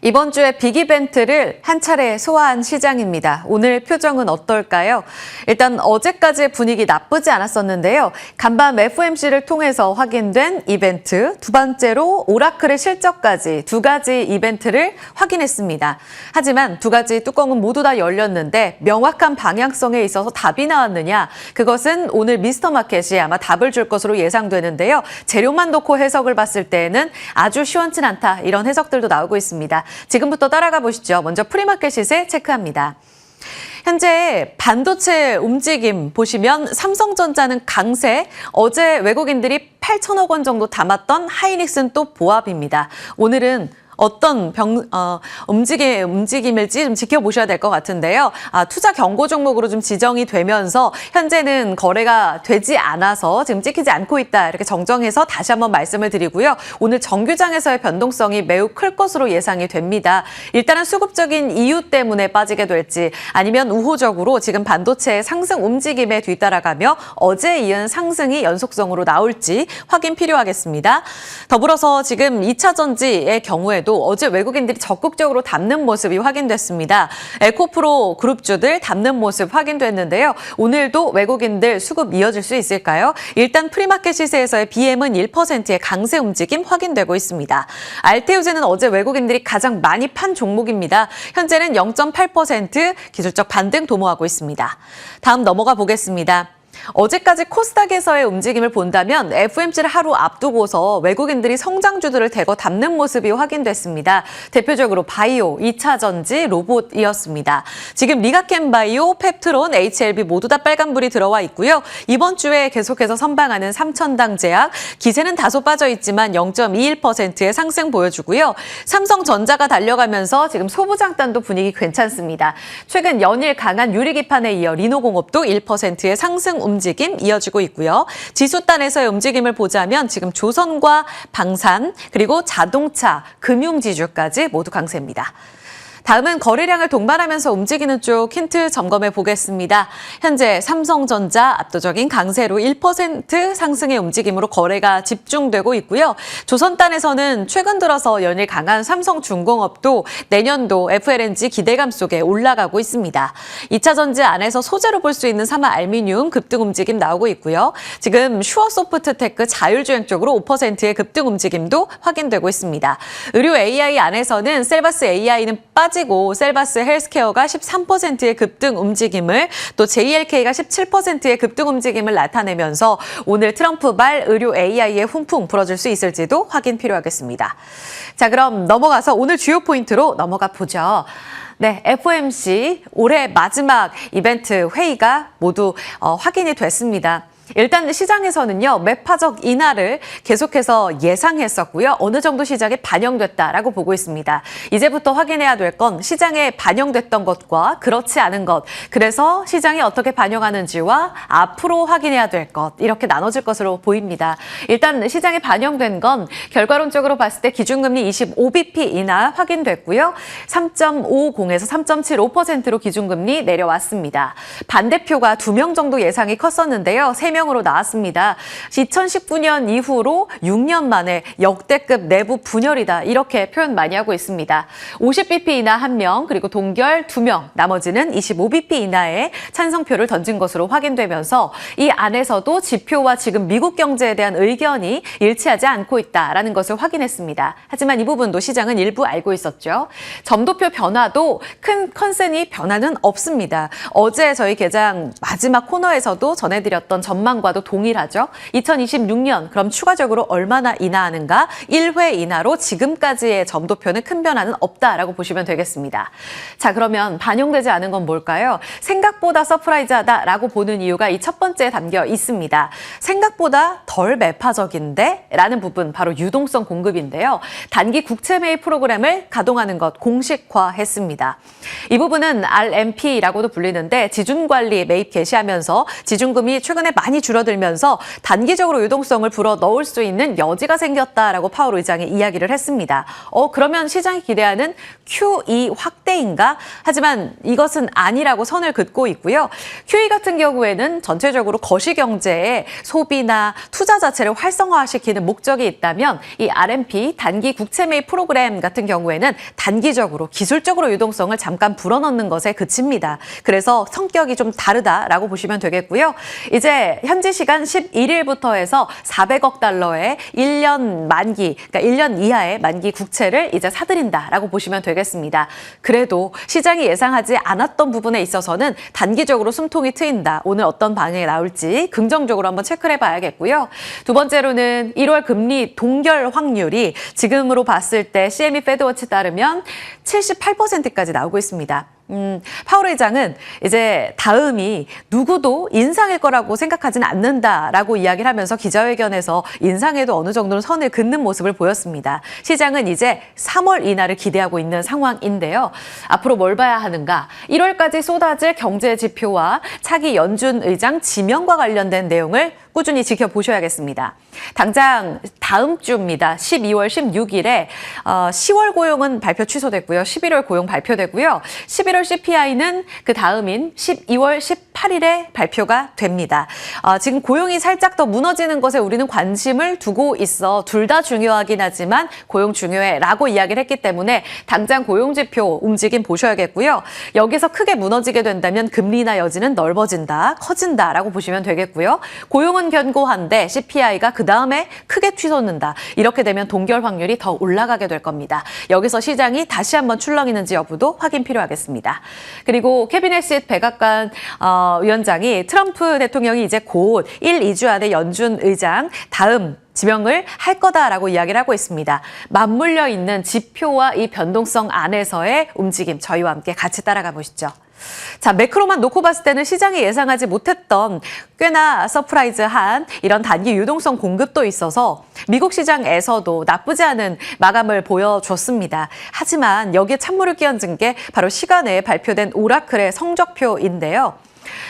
이번 주에 빅이벤트를 한 차례 소화한 시장입니다. 오늘 표정은 어떨까요? 일단 어제까지의 분위기 나쁘지 않았었는데요. 간밤 FOMC를 통해서 확인된 이벤트, 두 번째로 오라클의 실적까지 두 가지 이벤트를 확인했습니다. 하지만 두 가지 뚜껑은 모두 다 열렸는데 명확한 방향성에 있어서 답이 나왔느냐? 그것은 오늘 미스터마켓이 아마 답을 줄 것으로 예상되는데요. 재료만 놓고 해석을 봤을 때에는 아주 시원치 않다, 이런 해석들도 나오고 있습니다. 지금부터 따라가 보시죠. 먼저 프리마켓 시세 체크합니다. 현재 반도체 움직임 보시면 삼성전자는 강세, 어제 외국인들이 8천억 원 정도 담았던 하이닉스는 또 보합입니다. 오늘은 어떤 움직임일지 좀 지켜보셔야 될 것 같은데요. 투자 경고 종목으로 좀 지정이 되면서 현재는 거래가 되지 않아서 지금 찍히지 않고 있다, 이렇게 정정해서 다시 한번 말씀을 드리고요. 오늘 정규장에서의 변동성이 매우 클 것으로 예상이 됩니다. 일단은 수급적인 이유 때문에 빠지게 될지 아니면 우호적으로 지금 반도체의 상승 움직임에 뒤따라가며 어제에 이은 상승이 연속성으로 나올지 확인 필요하겠습니다. 더불어서 지금 2차 전지의 경우에도 어제 외국인들이 적극적으로 담는 모습이 확인됐습니다. 에코프로 그룹주들 담는 모습 확인됐는데요. 오늘도 외국인들 수급 이어질 수 있을까요? 일단 프리마켓 시세에서의 BM은 1%의 강세 움직임 확인되고 있습니다. 알테우제는 어제 외국인들이 가장 많이 판 종목입니다. 현재는 0.8% 기술적 반등 도모하고 있습니다. 다음 넘어가 보겠습니다. 어제까지 코스닥에서의 움직임을 본다면 FOMC를 하루 앞두고서 외국인들이 성장주들을 대거 담는 모습이 확인됐습니다. 대표적으로 바이오, 2차 전지, 로봇이었습니다. 지금 리가켄바이오, 펩트론, HLB 모두 다 빨간불이 들어와 있고요. 이번 주에 계속해서 선방하는 삼천당 제약, 기세는 다소 빠져 있지만 0.21%의 상승 보여주고요. 삼성전자가 달려가면서 지금 소부장단도 분위기 괜찮습니다. 최근 연일 강한 유리기판에 이어 리노공업도 1%의 상승 움직임 이어지고 있고요. 지수단에서의 움직임을 보자면 지금 조선과 방산, 그리고 자동차, 금융지주까지 모두 강세입니다. 다음은 거래량을 동반하면서 움직이는 쪽 힌트 점검해 보겠습니다. 현재 삼성전자 압도적인 강세로 1% 상승의 움직임으로 거래가 집중되고 있고요. 조선단에서는 최근 들어서 연일 강한 삼성중공업도 내년도 FLNG 기대감 속에 올라가고 있습니다. 2차 전지 안에서 소재로 볼 수 있는 삼화알미늄 급등 움직임 나오고 있고요. 지금 슈어소프트테크 자율주행 쪽으로 5%의 급등 움직임도 확인되고 있습니다. 의료 AI 안에서는 셀바스 AI는 빠지고 셀바스 헬스케어가 13%의 급등 움직임을, 또 JLK가 17%의 급등 움직임을 나타내면서 오늘 트럼프발 의료 AI의 훈풍 불어줄 수 있을지도 확인 필요하겠습니다. 자, 그럼 넘어가서 오늘 주요 포인트로 넘어가 보죠. 네, FOMC 올해 마지막 이벤트 회의가 모두 확인이 됐습니다. 일단 시장에서는요, 매파적 인하를 계속해서 예상했었고요. 어느 정도 시장에 반영됐다라고 보고 있습니다. 이제부터 확인해야 될 건 시장에 반영됐던 것과 그렇지 않은 것, 그래서 시장이 어떻게 반영하는지와 앞으로 확인해야 될 것, 이렇게 나눠질 것으로 보입니다. 일단 시장에 반영된 건 결과론적으로 봤을 때 기준금리 25bp 인하 확인됐고요. 3.50에서 3.75%로 기준금리 내려왔습니다. 반대표가 2명 정도 예상이 컸었는데요. 3명으로 나왔습니다. 2019년 이후로 6년 만에 역대급 내부 분열이다, 이렇게 표현 많이 하고 있습니다. 50bp 이나 1명, 그리고 동결 2명, 나머지는 25bp 이나의 찬성표를 던진 것으로 확인되면서 이 안에서도 지표와 지금 미국 경제에 대한 의견이 일치하지 않고 있다라는 것을 확인했습니다. 하지만 이 부분도 시장은 일부 알고 있었죠. 점도표 변화도 큰 컨센이 변화는 없습니다. 어제 저희 개장 마지막 코너에서도 전해드렸던 전망과도 동일하죠. 2026년 그럼 추가적으로 얼마나 인하하는가? 1회 인하로 지금까지의 점도표는 큰 변화는 없다라고 보시면 되겠습니다. 자, 그러면 반영되지 않은 건 뭘까요? 생각보다 서프라이즈하다라고 보는 이유가 이 첫 번째에 담겨 있습니다. 생각보다 덜 매파적인데? 라는 부분, 바로 유동성 공급인데요. 단기 국채 매입 프로그램을 가동하는 것 공식화했습니다. 이 부분은 RMP라고도 불리는데 지준관리 매입 개시하면서 지준금이 최근에 많이 줄어들면서 단기적으로 유동성을 불어 넣을 수 있는 여지가 생겼다라고 파월 의장이 이야기를 했습니다. 그러면 시장이 기대하는 QE 확대 확대인가? 하지만 이것은 아니라고 선을 긋고 있고요. QE 같은 경우에는 전체적으로 거시경제에 소비나 투자 자체를 활성화시키는 목적이 있다면 이 RMP 단기 국채 매입 프로그램 같은 경우에는 단기적으로 기술적으로 유동성을 잠깐 불어넣는 것에 그칩니다. 그래서 성격이 좀 다르다라고 보시면 되겠고요. 이제 현지 시간 11일부터 해서 400억 달러의 1년 만기, 그러니까 1년 이하의 만기 국채를 이제 사들인다라고 보시면 되겠습니다. 그래도 시장이 예상하지 않았던 부분에 있어서는 단기적으로 숨통이 트인다. 오늘 어떤 방향이 나올지 긍정적으로 한번 체크를 해봐야겠고요. 두 번째로는 1월 금리 동결 확률이 지금으로 봤을 때 CME 페드워치 따르면 78%까지 나오고 있습니다. 파월 의장은 이제 다음이 누구도 인상일 거라고 생각하지는 않는다라고 이야기를 하면서 기자회견에서 인상에도 어느 정도는 선을 긋는 모습을 보였습니다. 시장은 이제 3월 인하를 기대하고 있는 상황인데요. 앞으로 뭘 봐야 하는가? 1월까지 쏟아질 경제 지표와 차기 연준 의장 지명과 관련된 내용을 꾸준히 지켜보셔야겠습니다. 당장 다음 주입니다. 12월 16일에 10월 고용은 발표 취소됐고요. 11월 고용 발표되고요. 11월 CPI는 그 다음인 12월 18일에 발표가 됩니다. 지금 고용이 살짝 더 무너지는 것에 우리는 관심을 두고 있어. 둘 다 중요하긴 하지만 고용 중요해라고 이야기를 했기 때문에 당장 고용 지표 움직임 보셔야겠고요. 여기서 크게 무너지게 된다면 금리 인하 여지는 넓어진다, 커진다라고 보시면 되겠고요. 고용은 견고한데 CPI가 그 다음에 크게 치솟는다. 이렇게 되면 동결 확률이 더 올라가게 될 겁니다. 여기서 시장이 다시 한번 출렁이는지 여부도 확인 필요하겠습니다. 그리고 케빈 해시드 백악관 위원장이 트럼프 대통령이 이제 곧 1, 2주 안에 연준 의장 다음 지명을 할 거다라고 이야기를 하고 있습니다. 맞물려 있는 지표와 이 변동성 안에서의 움직임 저희와 함께 같이 따라가 보시죠. 자, 매크로만 놓고 봤을 때는 시장이 예상하지 못했던 꽤나 서프라이즈한 이런 단기 유동성 공급도 있어서 미국 시장에서도 나쁘지 않은 마감을 보여줬습니다. 하지만 여기에 찬물을 끼얹은 게 바로 시간에 발표된 오라클의 성적표인데요.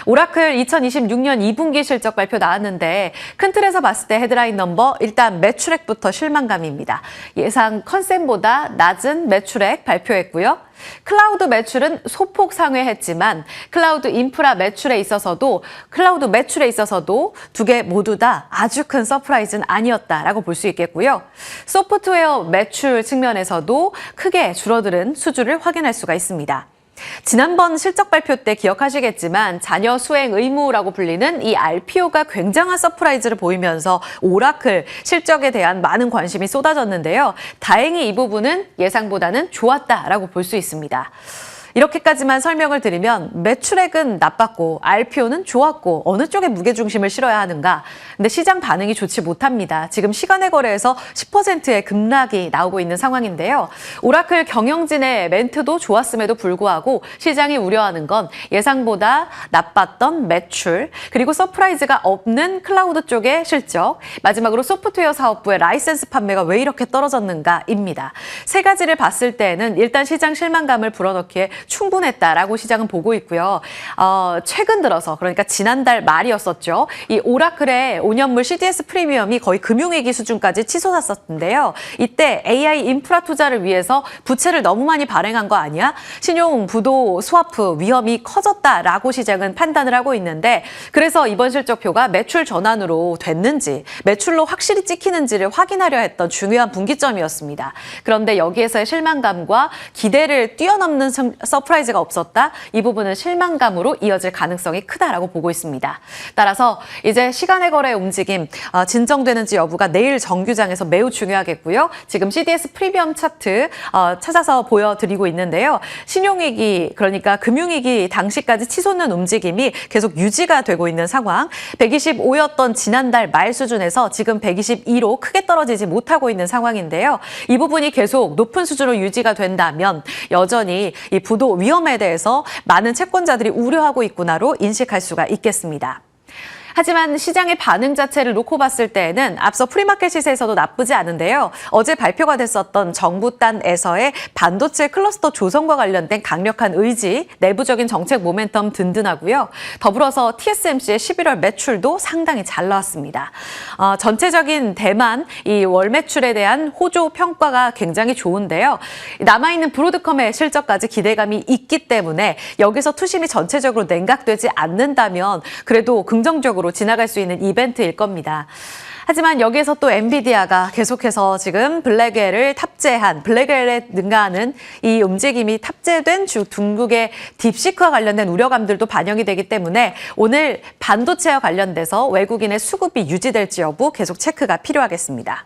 오라클 2026년 2분기 실적 발표 나왔는데 큰 틀에서 봤을 때 헤드라인 넘버 일단 매출액부터 실망감입니다. 예상 컨센보다 낮은 매출액 발표했고요. 클라우드 매출은 소폭 상회했지만 클라우드 인프라 매출에 있어서도 두 개 모두 다 아주 큰 서프라이즈는 아니었다라고 볼 수 있겠고요. 소프트웨어 매출 측면에서도 크게 줄어드는 수주를 확인할 수가 있습니다. 지난번 실적 발표 때 기억하시겠지만 자녀 수행 의무라고 불리는 이 RPO가 굉장한 서프라이즈를 보이면서 오라클 실적에 대한 많은 관심이 쏟아졌는데요. 다행히 이 부분은 예상보다는 좋았다라고 볼 수 있습니다. 이렇게까지만 설명을 드리면 매출액은 나빴고 RPO는 좋았고 어느 쪽에 무게중심을 실어야 하는가? 근데 시장 반응이 좋지 못합니다. 지금 시간의 거래에서 10%의 급락이 나오고 있는 상황인데요. 오라클 경영진의 멘트도 좋았음에도 불구하고 시장이 우려하는 건 예상보다 나빴던 매출, 그리고 서프라이즈가 없는 클라우드 쪽의 실적, 마지막으로 소프트웨어 사업부의 라이센스 판매가 왜 이렇게 떨어졌는가입니다. 세 가지를 봤을 때는 일단 시장 실망감을 불어넣기에 충분했다라고 시장은 보고 있고요. 최근 들어서 그러니까 지난달 말이었었죠. 이 오라클의 5년물 CDS 프리미엄이 거의 금융위기 수준까지 치솟았었는데요. 이때 AI 인프라 투자를 위해서 부채를 너무 많이 발행한 거 아니야? 신용 부도 스와프 위험이 커졌다라고 시장은 판단을 하고 있는데 그래서 이번 실적표가 매출 전환으로 됐는지 매출로 확실히 찍히는지를 확인하려 했던 중요한 분기점이었습니다. 그런데 여기에서의 실망감과 기대를 뛰어넘는 서프라이즈가 없었다. 이 부분은 실망감으로 이어질 가능성이 크다라고 보고 있습니다. 따라서 이제 시간의 거래 움직임 진정되는지 여부가 내일 정규장에서 매우 중요하겠고요. 지금 CDS 프리미엄 차트 찾아서 보여드리고 있는데요. 신용위기 그러니까 금융위기 당시까지 치솟는 움직임이 계속 유지가 되고 있는 상황. 125였던 지난달 말 수준에서 지금 122로 크게 떨어지지 못하고 있는 상황인데요. 이 부분이 계속 높은 수준으로 유지가 된다면 여전히 이 부도 위험에 대해서 많은 채권자들이 우려하고 있구나로 인식할 수가 있겠습니다. 하지만 시장의 반응 자체를 놓고 봤을 때에는 앞서 프리마켓 시세에서도 나쁘지 않은데요. 어제 발표가 됐었던 정부 딴에서의 반도체 클러스터 조성과 관련된 강력한 의지, 내부적인 정책 모멘텀 든든하고요. 더불어서 TSMC의 11월 매출도 상당히 잘 나왔습니다. 전체적인 대만 이 월 매출에 대한 호조 평가가 굉장히 좋은데요. 남아있는 브로드컴의 실적까지 기대감이 있기 때문에 여기서 투심이 전체적으로 냉각되지 않는다면 그래도 긍정적으로 지나갈 수 있는 이벤트일 겁니다. 하지만 여기에서 또 엔비디아가 계속해서 지금 블랙웰을 탑재한 블랙웰에 능가하는 이 움직임이 탑재된 중국의 딥시크와 관련된 우려감들도 반영이 되기 때문에 오늘 반도체와 관련돼서 외국인의 수급이 유지될지 여부 계속 체크가 필요하겠습니다.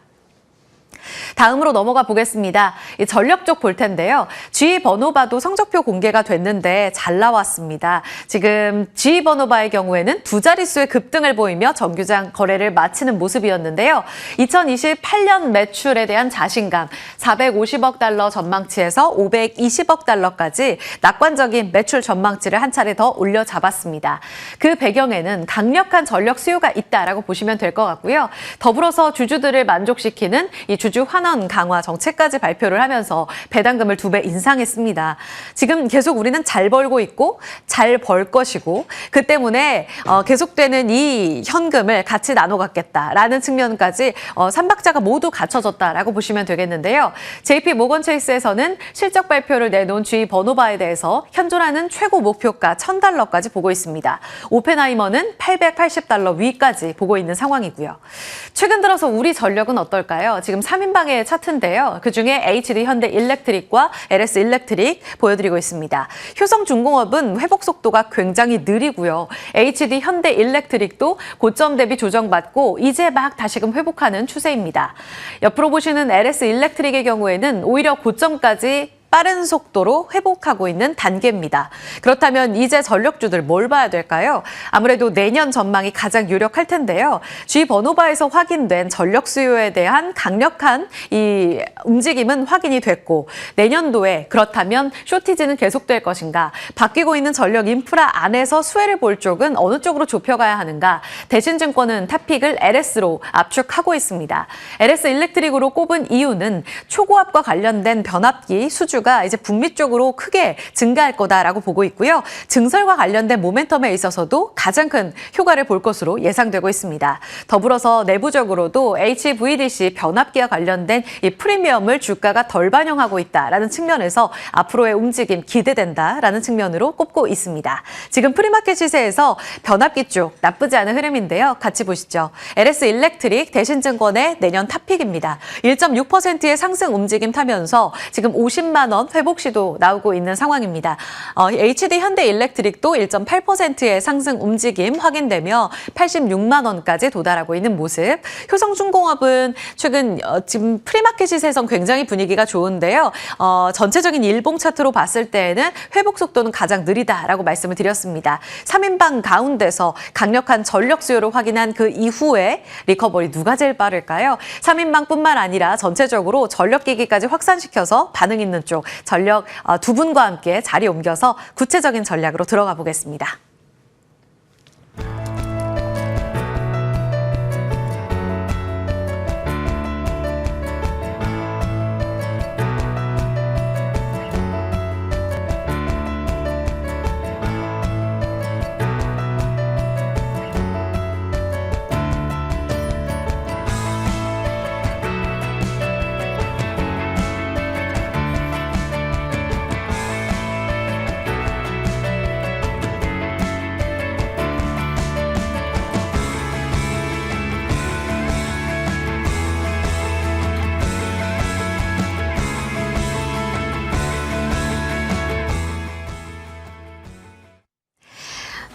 다음으로 넘어가 보겠습니다. 이 전력 쪽 볼 텐데요. GE 버노바도 성적표 공개가 됐는데 잘 나왔습니다. 지금 GE 버노바의 경우에는 두 자릿수의 급등을 보이며 정규장 거래를 마치는 모습이었는데요. 2028년 매출에 대한 자신감, 450억 달러 전망치에서 520억 달러까지 낙관적인 매출 전망치를 한 차례 더 올려잡았습니다. 그 배경에는 강력한 전력 수요가 있다라고 보시면 될 것 같고요. 더불어서 주주들을 만족시키는 이 주주 환원 강화 정책까지 발표를 하면서 배당금을 2배 인상했습니다. 지금 계속 우리는 잘 벌고 있고 잘 벌 것이고 그 때문에 계속되는 이 현금을 같이 나눠 갖겠다라는 측면까지 삼박자가 모두 갖춰졌다라고 보시면 되겠는데요. JP 모건 체이스에서는 실적 발표를 내놓은 GE 버노바에 대해서 현존하는 최고 목표가 $1,000까지 보고 있습니다. 오펜하이머는 $880 위까지 보고 있는 상황이고요. 최근 들어서 우리 전력은 어떨까요? 지금 3인방의 차트인데요. 그중에 HD 현대 일렉트릭과 LS 일렉트릭 보여드리고 있습니다. 효성중공업은 회복 속도가 굉장히 느리고요. HD 현대 일렉트릭도 고점 대비 조정받고 이제 막 다시금 회복하는 추세입니다. 옆으로 보시는 LS 일렉트릭의 경우에는 오히려 고점까지 빠른 속도로 회복하고 있는 단계입니다. 그렇다면 이제 전력주들 뭘 봐야 될까요? 아무래도 내년 전망이 가장 유력할 텐데요. G 버노바에서 확인된 전력 수요에 대한 강력한 이 움직임은 확인이 됐고 내년도에 그렇다면 쇼티지는 계속될 것인가? 바뀌고 있는 전력 인프라 안에서 수혜를 볼 쪽은 어느 쪽으로 좁혀가야 하는가? 대신증권은 탑픽을 LS로 압축하고 있습니다. LS 일렉트릭으로 꼽은 이유는 초고압과 관련된 변압기 수주 가 이제 북미 쪽으로 크게 증가할 거다라고 보고 있고요. 증설과 관련된 모멘텀에 있어서도 가장 큰 효과를 볼 것으로 예상되고 있습니다. 더불어서 내부적으로도 HVDC 변압기와 관련된 이 프리미엄을 주가가 덜 반영하고 있다라는 측면에서 앞으로의 움직임 기대된다라는 측면으로 꼽고 있습니다. 지금 프리마켓 시세에서 변압기 쪽 나쁘지 않은 흐름인데요. 같이 보시죠. LS 일렉트릭 대신증권의 내년 탑픽입니다. 1.6%의 상승 움직임 타면서 지금 50만 원 회복 시도 나오고 있는 상황입니다. HD 현대 일렉트릭도 1.8%의 상승 움직임 확인되며 86만 원까지 도달하고 있는 모습. 효성중공업은 최근 지금 프리마켓 시세에선 굉장히 분위기가 좋은데요. 전체적인 일봉 차트로 봤을 때에는 회복 속도는 가장 느리다라고 말씀을 드렸습니다. 3인방 가운데서 강력한 전력 수요를 확인한 그 이후에 리커버리 누가 제일 빠를까요? 3인방뿐만 아니라 전체적으로 전력기기까지 확산시켜서 반응 있는 쪽 전력 두 분과 함께 자리 옮겨서 구체적인 전략으로 들어가 보겠습니다.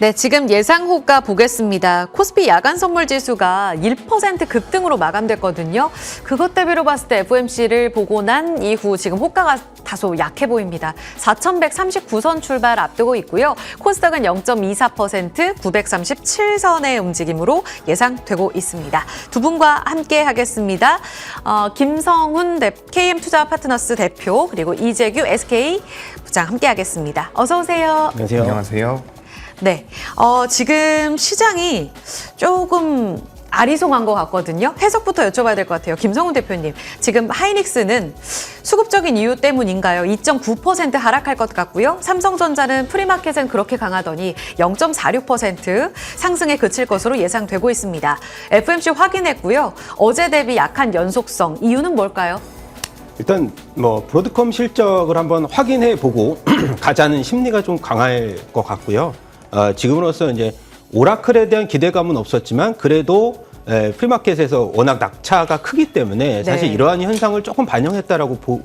네, 지금 예상호가 보겠습니다. 코스피 야간 선물 지수가 1% 급등으로 마감됐거든요. 그것 대비로 봤을 때 FOMC를 보고 난 이후 지금 호가가 다소 약해 보입니다. 4,139선 출발 앞두고 있고요. 코스닥은 0.24% 937선의 움직임으로 예상되고 있습니다. 두 분과 함께 하겠습니다. 김성훈 KM투자 파트너스 대표 그리고 이재규 SK 부장 함께 하겠습니다. 어서 오세요. 안녕하세요. 네, 지금 시장이 조금 아리송한 것 같거든요. 해석부터 여쭤봐야 될 것 같아요. 김성훈 대표님, 지금 하이닉스는 수급적인 이유 때문인가요? 2.9% 하락할 것 같고요. 삼성전자는 프리마켓은 그렇게 강하더니 0.46% 상승에 그칠 것으로 예상되고 있습니다. FMC 확인했고요. 어제 대비 약한 연속성, 이유는 뭘까요? 일단 뭐 브로드컴 실적을 한번 확인해 보고 가자는 심리가 좀 강할 것 같고요. 지금으로서 이제 오라클에 대한 기대감은 없었지만 그래도 프리마켓에서 워낙 낙차가 크기 때문에 사실 네. 이러한 현상을 조금 반영했다라고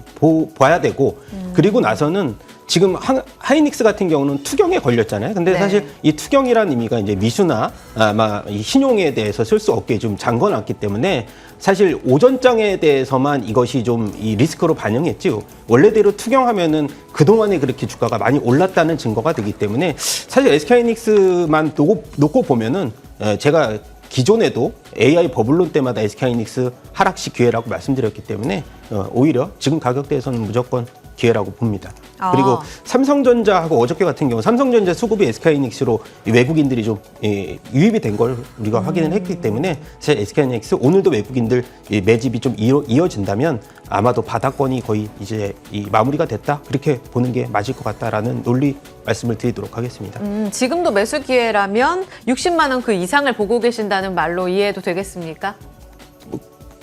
봐야 되고 그리고 나서는 지금 하이닉스 같은 경우는 투경에 걸렸잖아요. 근데 네. 사실 이 투경이라는 의미가 이제 미수나 아마 이 신용에 대해서 쓸 수 없게 좀 잠궈놨기 때문에 사실 오전장에 대해서만 이것이 좀 이 리스크로 반영했지 원래대로 투경하면은 그동안에 그렇게 주가가 많이 올랐다는 증거가 되기 때문에 사실 SK하이닉스만 놓고 보면은 제가 기존에도 AI 버블론 때마다 SK하이닉스 하락시 기회라고 말씀드렸기 때문에 오히려 지금 가격대에서는 무조건 기회라고 봅니다. 그리고 삼성전자하고 어저께 같은 경우 삼성전자 수급이 SK하이닉스로 외국인들이 좀 유입이 된 걸 우리가 확인을 했기 때문에 사실 SK하이닉스 오늘도 외국인들 매집이 좀 이어진다면 아마도 바닥권이 거의 이제 마무리가 됐다 그렇게 보는 게 맞을 것 같다라는 논리 말씀을 드리도록 하겠습니다. 지금도 매수 기회라면 60만 원 그 이상을 보고 계신다는 말로 이해해도 되겠습니까?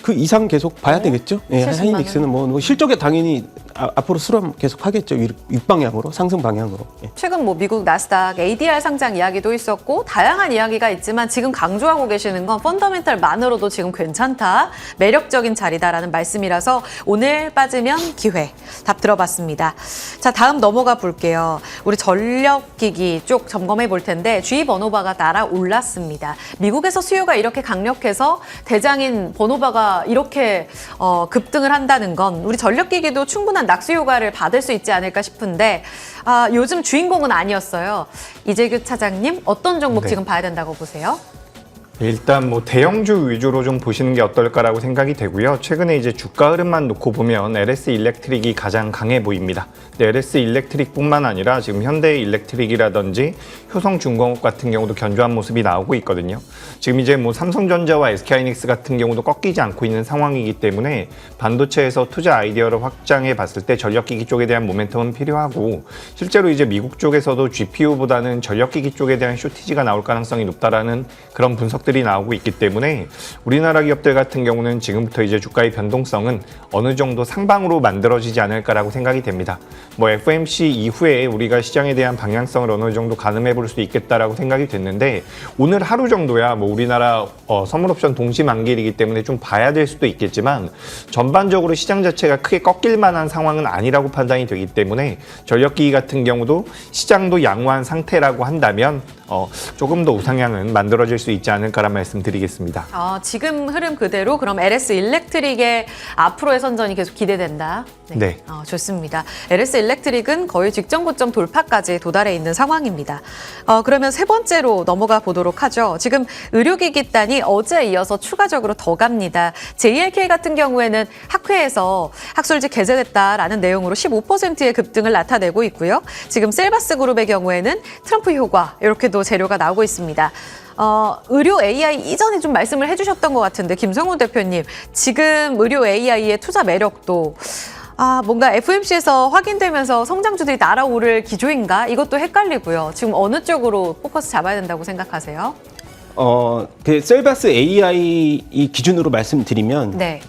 그 이상 계속 봐야 되겠죠. 예, 70만 원. 하이닉스는 뭐 실적에 당연히 앞으로 수렴 계속 하겠죠. 육방향으로, 상승 방향으로. 예. 최근 뭐 미국 나스닥 ADR 상장 이야기도 있었고 다양한 이야기가 있지만 지금 강조하고 계시는 건 펀더멘털만으로도 지금 괜찮다, 매력적인 자리다라는 말씀이라서 오늘 빠지면 기회. 답 들어봤습니다. 자, 다음 넘어가 볼게요. 우리 전력기기 쪽 점검해 볼 텐데 GE 버노바가 날아올랐습니다. 미국에서 수요가 이렇게 강력해서 대장인 버노바가 이렇게 급등을 한다는 건 우리 전력기기도 충분한 낙수 효과를 받을 수 있지 않을까 싶은데 요즘 주인공은 아니었어요. 이재규 차장님, 어떤 종목 지금 봐야 된다고 보세요? 일단 뭐 대형주 위주로 좀 보시는 게 어떨까라고 생각이 되고요. 최근에 이제 주가 흐름만 놓고 보면 LS 일렉트릭이 가장 강해 보입니다. 근데 LS 일렉트릭뿐만 아니라 지금 현대 일렉트릭이라든지 효성중공업 같은 경우도 견조한 모습이 나오고 있거든요. 지금 이제 뭐 삼성전자와 SK하이닉스 같은 경우도 꺾이지 않고 있는 상황이기 때문에 반도체에서 투자 아이디어를 확장해 봤을 때 전력기기 쪽에 대한 모멘텀은 필요하고 실제로 이제 미국 쪽에서도 GPU보다는 전력기기 쪽에 대한 쇼티지가 나올 가능성이 높다라는 그런 분석들이 나오고 있기 때문에 우리나라 기업들 같은 경우는 지금부터 이제 주가의 변동성은 어느 정도 상방으로 만들어지지 않을까라고 생각이 됩니다. 뭐 FOMC 이후에 우리가 시장에 대한 방향성을 어느 정도 가늠해 볼 수 있겠다라고 생각이 됐는데 오늘 하루 정도야 뭐 우리나라 선물옵션 동시 만기이기 때문에 좀 봐야 될 수도 있겠지만 전반적으로 시장 자체가 크게 꺾일 만한 상황은 아니라고 판단이 되기 때문에 전력기기 같은 경우도 시장도 양호한 상태라고 한다면 조금 더 우상향은 만들어질 수 있지 않을까라는 말씀 드리겠습니다. 지금 흐름 그대로 그럼 LS 일렉트릭의 앞으로의 선전이 계속 기대된다. 네. 좋습니다. LS 일렉트릭은 거의 직전 고점 돌파까지 도달해 있는 상황입니다. 그러면 세 번째로 넘어가 보도록 하죠. 지금 의료기기단이 어제에 이어서 추가적으로 더 갑니다. JLK 같은 경우에는 학회에서 학술지 게재됐다라는 내용으로 15%의 급등을 나타내고 있고요. 지금 셀바스 그룹의 경우에는 트럼프 효과 이렇게도 재료가 나오고 있습니다. 의료 AI 이전에 좀 말씀을 해주셨던 것 같은데 김성훈 대표님, 지금 의료 AI의 투자 매력도 뭔가 FOMC에서 확인되면서 성장주들이 날아오를 기조인가? 이것도 헷갈리고요. 지금 어느 쪽으로 포커스 잡아야 된다고 생각하세요? 그 셀바스 AI 이 기준으로 말씀드리면 네.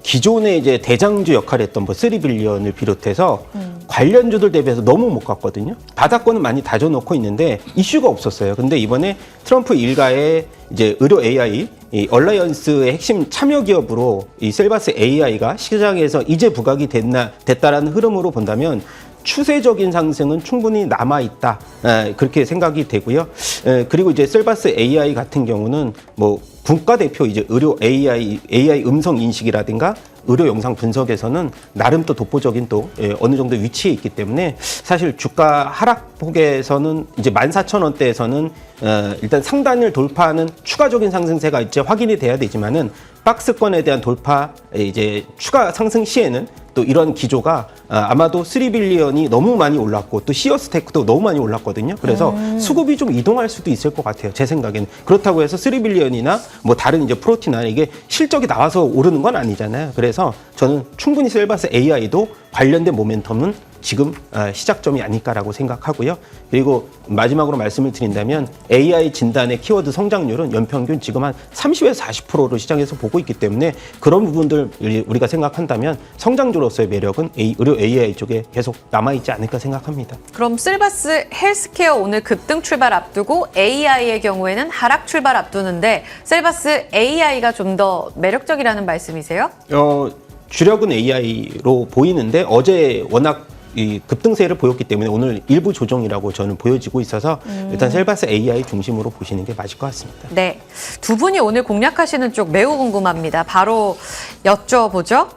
기존에 이제 대장주 역할을 했던 뭐 3빌리언을 비롯해서 관련주들 대비해서 너무 못 갔거든요. 바닥권은 많이 다져놓고 있는데 이슈가 없었어요. 근데 이번에 트럼프 일가의 이제 의료 AI 이 얼라이언스의 핵심 참여 기업으로 이 셀바스 AI가 시장에서 이제 부각이 됐다라는 흐름으로 본다면 추세적인 상승은 충분히 남아있다. 그렇게 생각이 되고요. 그리고 이제 셀바스 AI 같은 경우는 뭐 국가대표 이제 의료 AI 음성 인식이라든가 의료 영상 분석에서는 나름 또 독보적인 또 어느 정도 위치에 있기 때문에 사실 주가 하락폭에서는 이제 14,000원대에서는 일단 상단을 돌파하는 추가적인 상승세가 이제 확인이 돼야 되지만은 박스권에 대한 돌파 이제 추가 상승 시에는 또 이런 기조가 아마도 3빌리언이 너무 많이 올랐고 또 시어스테크도 너무 많이 올랐거든요. 그래서 수급이 좀 이동할 수도 있을 것 같아요. 제 생각에는. 그렇다고 해서 3빌리언이나 뭐 다른 이제 프로티나 이게 실적이 나와서 오르는 건 아니잖아요. 그래서 저는 충분히 셀바스 AI도 관련된 모멘텀은 지금 시작점이 아닐까라고 생각하고요. 그리고 마지막으로 말씀을 드린다면 AI 진단의 키워드 성장률은 연평균 지금 한 30에서 40%로 시장에서 보고 있기 때문에 그런 부분들 우리가 생각한다면 성장주로서의 매력은 의료 AI 쪽에 계속 남아있지 않을까 생각합니다. 그럼 셀바스 헬스케어 오늘 급등 출발 앞두고 AI의 경우에는 하락 출발 앞두는데 셀바스 AI가 좀 더 매력적이라는 말씀이세요? 주력은 AI로 보이는데 어제 워낙 이 급등세를 보였기 때문에 오늘 일부 조정이라고 저는 보여지고 있어서 일단 셀바스 AI 중심으로 보시는 게 맞을 것 같습니다. 네, 두 분이 오늘 공략하시는 쪽 매우 궁금합니다. 바로 여쭤보죠.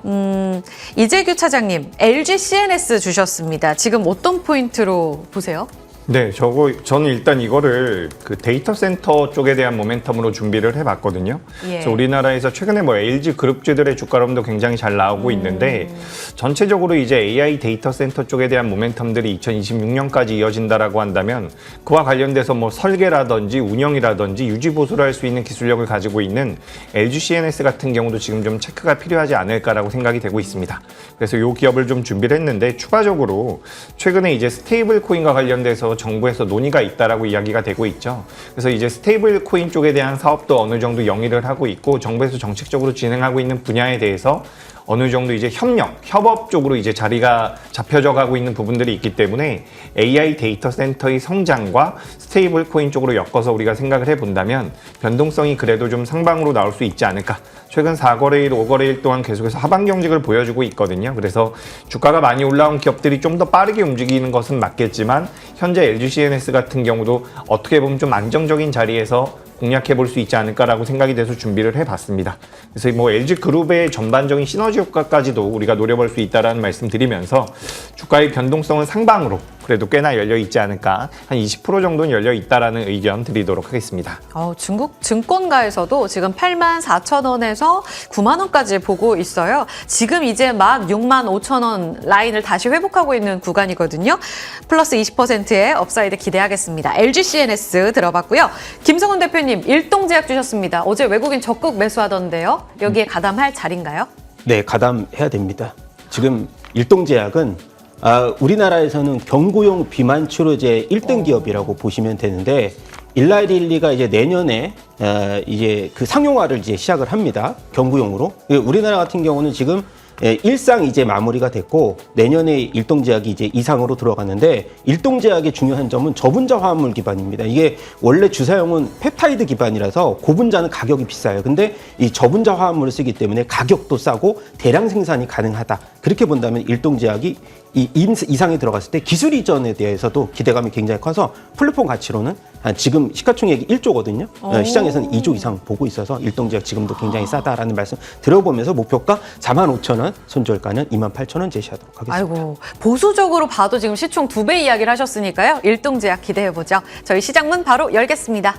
이재규 차장님, LG CNS 주셨습니다. 지금 어떤 포인트로 보세요? 네, 저는 일단 이거를 그 데이터 센터 쪽에 대한 모멘텀으로 준비를 해봤거든요. 예. 그래서 우리나라에서 최근에 뭐 LG 그룹주들의 주가름도 굉장히 잘 나오고 있는데 전체적으로 이제 AI 데이터 센터 쪽에 대한 모멘텀들이 2026년까지 이어진다라고 한다면 그와 관련돼서 뭐 설계라든지 운영이라든지 유지 보수를 할 수 있는 기술력을 가지고 있는 LG CNS 같은 경우도 지금 좀 체크가 필요하지 않을까라고 생각이 되고 있습니다. 그래서 이 기업을 좀 준비를 했는데 추가적으로 최근에 이제 스테이블 코인과 관련돼서 정부에서 논의가 있다라고 이야기가 되고 있죠. 그래서 이제 스테이블 코인 쪽에 대한 사업도 어느 정도 영위를 하고 있고 정부에서 정책적으로 진행하고 있는 분야에 대해서 어느 정도 이제 협업 쪽으로 이제 자리가 잡혀져 가고 있는 부분들이 있기 때문에 AI 데이터 센터의 성장과 스테이블 코인 쪽으로 엮어서 우리가 생각을 해본다면 변동성이 그래도 좀 상방으로 나올 수 있지 않을까. 최근 4거래일, 5거래일 동안 계속해서 하방 경직을 보여주고 있거든요. 그래서 주가가 많이 올라온 기업들이 좀 더 빠르게 움직이는 것은 맞겠지만 현재 LG CNS 같은 경우도 어떻게 보면 좀 안정적인 자리에서 공략해 볼 수 있지 않을까라고 생각이 돼서 준비를 해봤습니다. 그래서 뭐 LG 그룹의 전반적인 시너지 효과까지도 우리가 노려볼 수 있다라는 말씀 드리면서 주가의 변동성은 상방으로 그래도 꽤나 열려 있지 않을까, 한 20% 정도는 열려 있다라는 의견 드리도록 하겠습니다. 중국 증권가에서도 지금 84,000원에서 9만 원까지 보고 있어요. 지금 이제 막 65,000원 라인을 다시 회복하고 있는 구간이거든요. 플러스 20%의 업사이드 기대하겠습니다. LG CNS 들어봤고요. 김성훈 대표님, 일동제약 주셨습니다. 어제 외국인 적극 매수하던데요. 여기에 가담할 자리인가요? 네, 가담해야 됩니다. 지금 일동제약은 우리나라에서는 경구용 비만 치료제 1등 기업이라고 보시면 되는데 일라이릴리가 이제 내년에 이제 그 상용화를 이제 시작을 합니다. 경구용으로. 우리나라 같은 경우는 지금 1상 이제 마무리가 됐고 내년에 일동제약이 이제 2상으로 들어가는데 일동제약의 중요한 점은 저분자 화합물 기반입니다. 이게 원래 주사용은 펩타이드 기반이라서 고분자는 가격이 비싸요. 근데 이 저분자 화합물을 쓰기 때문에 가격도 싸고 대량 생산이 가능하다. 그렇게 본다면 일동제약이 이 이상에 들어갔을 때 기술 이전에 대해서도 기대감이 굉장히 커서 플랫폼 가치로는 지금 시가총액이 1조거든요. 시장에서는 2조 이상 보고 있어서 일동제약 지금도 굉장히 싸다라는 말씀 들어보면서 목표가 45,000원, 손절가는 28,000원 제시하도록 하겠습니다. 아이고, 보수적으로 봐도 지금 시총 2배 이야기를 하셨으니까요. 일동제약 기대해보죠. 저희 시장문 바로 열겠습니다.